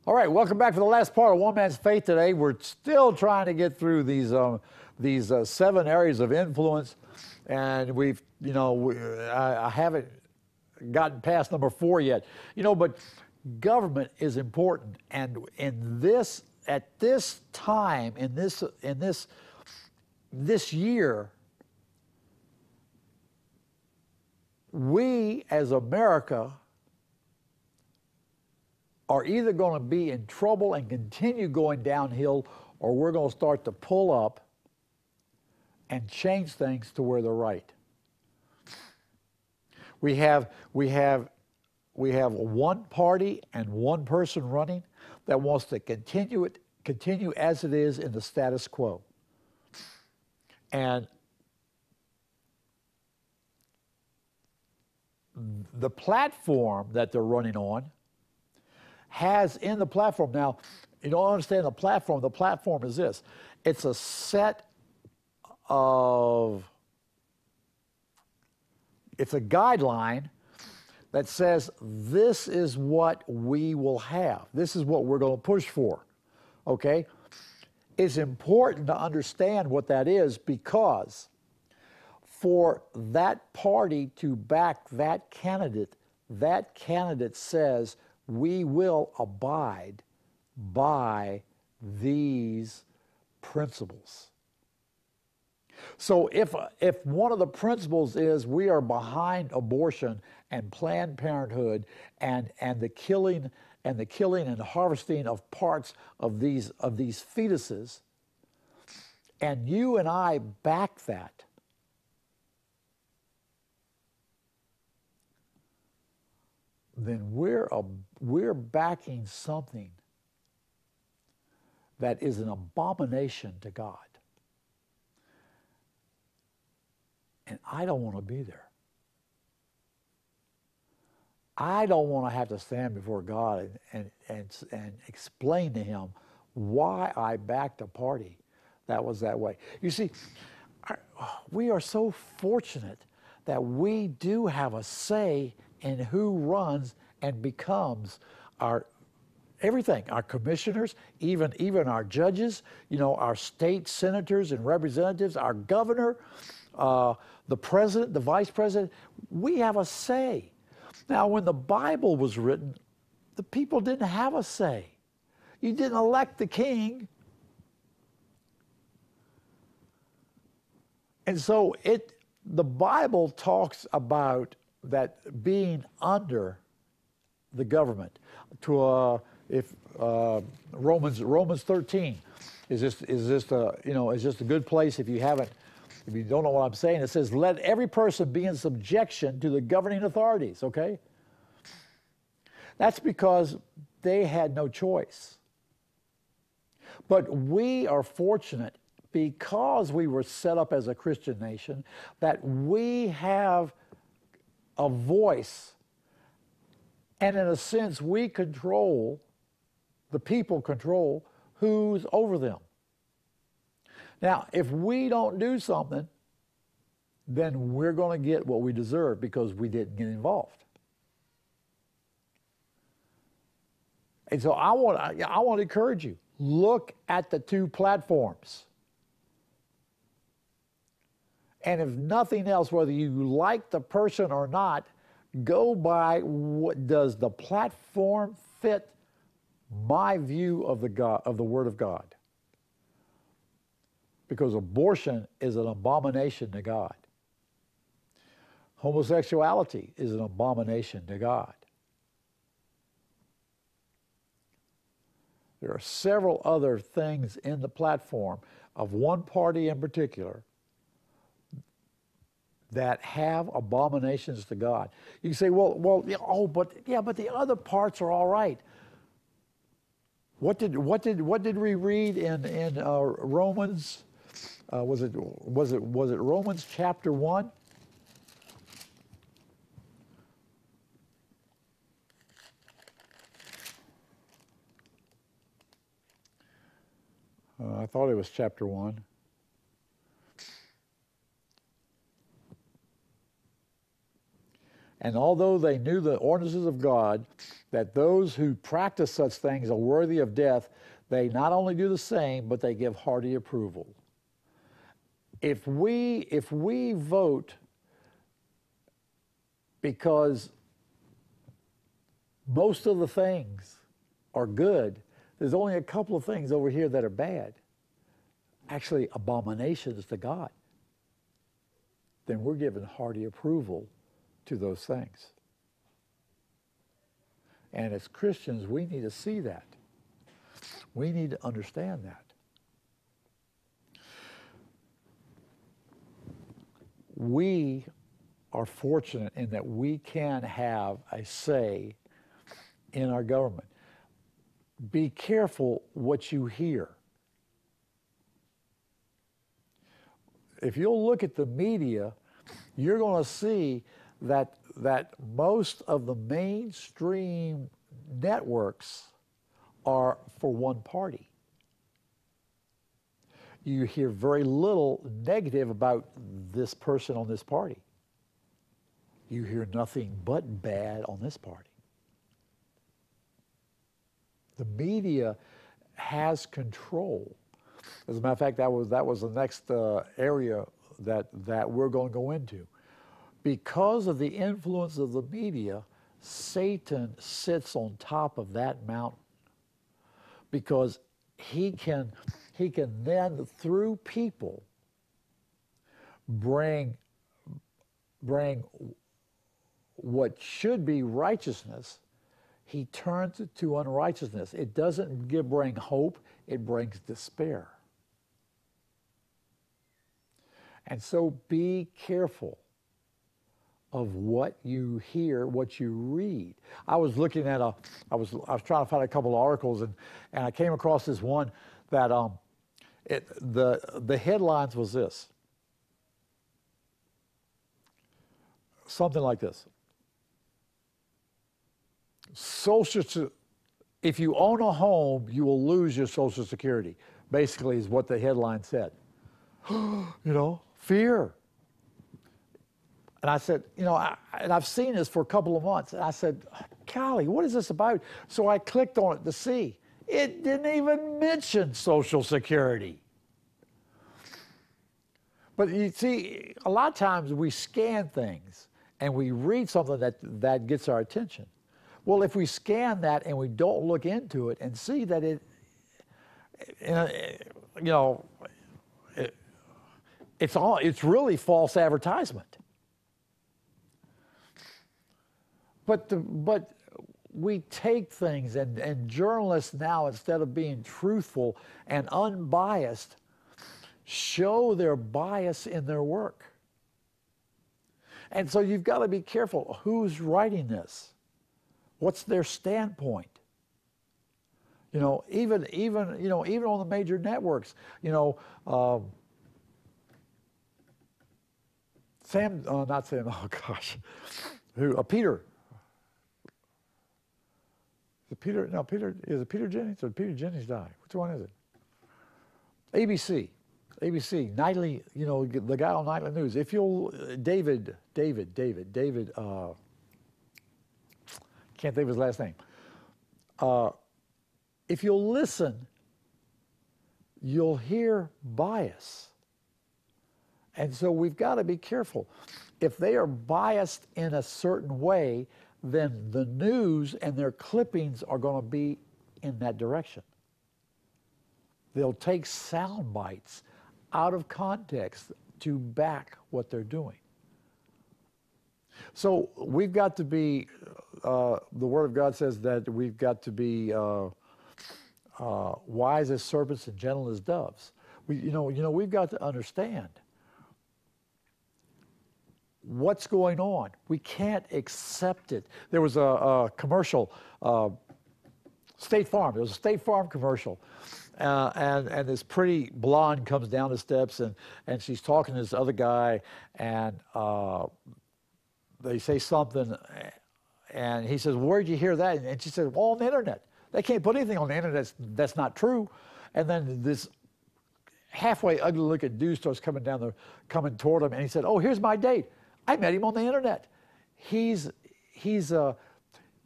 All right, welcome back for the last part of One Man's Faith today. We're still trying to get through these 7 areas of influence, and I haven't gotten past number 4 yet. But government is important, and at this time in this year, we as America are either going to be in trouble and continue going downhill, or we're going to start to pull up and change things to where they're right. We have one party and one person running that wants to continue as it is in the status quo. And the platform that they're running on has in the platform, now, you don't understand the platform is this. It's a set of, it's a guideline that says this is what we will have. This is what we're going to push for, okay? It's important to understand what that is, because for that party to back that candidate says we will abide by these principles. So if one of the principles is we are behind abortion and Planned Parenthood and the killing and harvesting of parts of these fetuses, and you and I back that, then we're backing something that is an abomination to God. And I don't want to be there. I don't want to have to stand before God and explain to him why I backed a party that was that way. You see, we are so fortunate that we do have a say in who runs and becomes our everything, our commissioners, even our judges, our state senators and representatives, our governor, the president, the vice president. We have a say. Now, when the Bible was written, the people didn't have a say. You didn't elect the king. And so the Bible talks about that being under the government. Romans 13 is just a good place if you don't know what I'm saying. It says, let every person be in subjection to the governing authorities, okay? That's because they had no choice. But we are fortunate, because we were set up as a Christian nation, that we have a voice, and in a sense the people control who's over them. Now, if we don't do something, then we're going to get what we deserve because we didn't get involved. And so I want to encourage you, look at the 2 platforms. And if nothing else, whether you like the person or not, go by what does the platform fit my view of the Word of God. Because abortion is an abomination to God. Homosexuality is an abomination to God. There are several other things in the platform of one party in particular that have abominations to God. You can say, but the other parts are all right. What did we read in Romans? Was it Romans chapter 1? I thought it was chapter 1. And although they knew the ordinances of God, that those who practice such things are worthy of death, they not only do the same, but they give hearty approval. If we vote because most of the things are good, there's only a couple of things over here that are bad, actually abominations to God, then we're giving hearty approval to those things. And as Christians, we need to see that. We need to understand that. We are fortunate in that we can have a say in our government. Be careful what you hear. If you'll look at the media, you're going to see that most of the mainstream networks are for one party. You hear very little negative about this person on this party. You hear nothing but bad on this party. The media has control. As a matter of fact, that was the next area that we're going to go into. Because of the influence of the media, Satan sits on top of that mountain. Because he can then, through people, bring what should be righteousness, he turns it to unrighteousness. It doesn't bring hope, it brings despair. And so be careful of what you hear, what you read. I was looking at I was trying to find a couple of articles, and I came across this one that the headlines was this. Something like this. If you own a home, you will lose your Social Security, basically is what the headline said. Fear. And I said, and I've seen this for a couple of months, and I said, golly, what is this about? So I clicked on it to see. It didn't even mention Social Security. But you see, a lot of times we scan things and we read something that gets our attention. Well, if we scan that and we don't look into it and see that it's really false advertisement. But we take things, and journalists now, instead of being truthful and unbiased, show their bias in their work. And so you've got to be careful. Who's writing this? What's their standpoint? Even on the major networks, Peter. Is it Peter Jennings or Peter Jennings died? Which one is it? ABC, nightly, the guy on nightly news. If you'll, David, can't think of his last name. If you'll listen, you'll hear bias. And so we've got to be careful. If they are biased in a certain way, then the news and their clippings are going to be in that direction. They'll take sound bites out of context to back what they're doing. So we've got to be, the Word of God says that we've got to be wise as serpents and gentle as doves. We've got to understand what's going on. We can't accept it. There was a commercial, State Farm. There was a State Farm commercial. And this pretty blonde comes down the steps, and she's talking to this other guy, and they say something, and he says, "Where'd you hear that?" And she said, "Well, on the internet. They can't put anything on the internet that's not true." And then this halfway ugly-looking dude starts coming toward him, and he said, "Oh, here's my date. I met him on the internet. he's he's a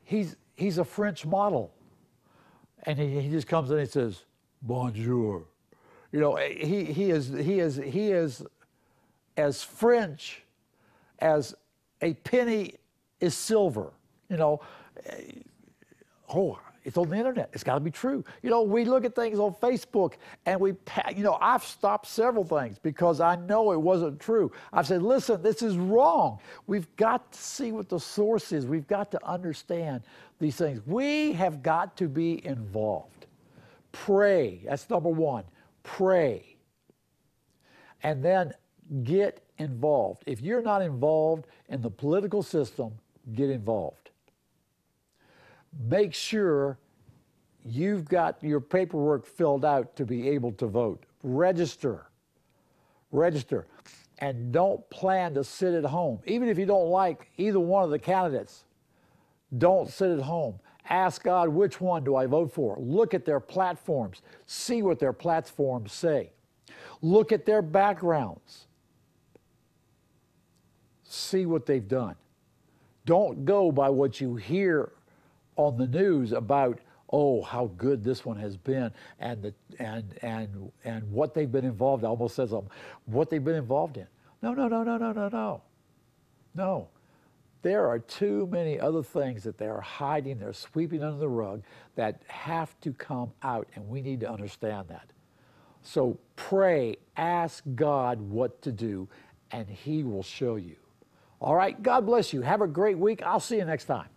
he's a French model, and he just comes in and says bonjour. You know, he is as French as a penny is silver. You know, oh, it's on the internet. It's got to be true. You know, we look at things on Facebook and I've stopped several things because I know it wasn't true. I've said, listen, this is wrong. We've got to see what the source is. We've got to understand these things. We have got to be involved. Pray. That's number one. Pray. And then get involved. If you're not involved in the political system, get involved. Make sure you've got your paperwork filled out to be able to vote. Register. Register. And don't plan to sit at home. Even if you don't like either one of the candidates, don't sit at home. Ask God, which one do I vote for? Look at their platforms. See what their platforms say. Look at their backgrounds. See what they've done. Don't go by what you hear on the news about, oh, how good this one has been, and what they've been involved in. I almost says what they've been involved in. No. There are too many other things that they're hiding, they're sweeping under the rug that have to come out, and we need to understand that. So pray, ask God what to do, and He will show you. All right, God bless you. Have a great week. I'll see you next time.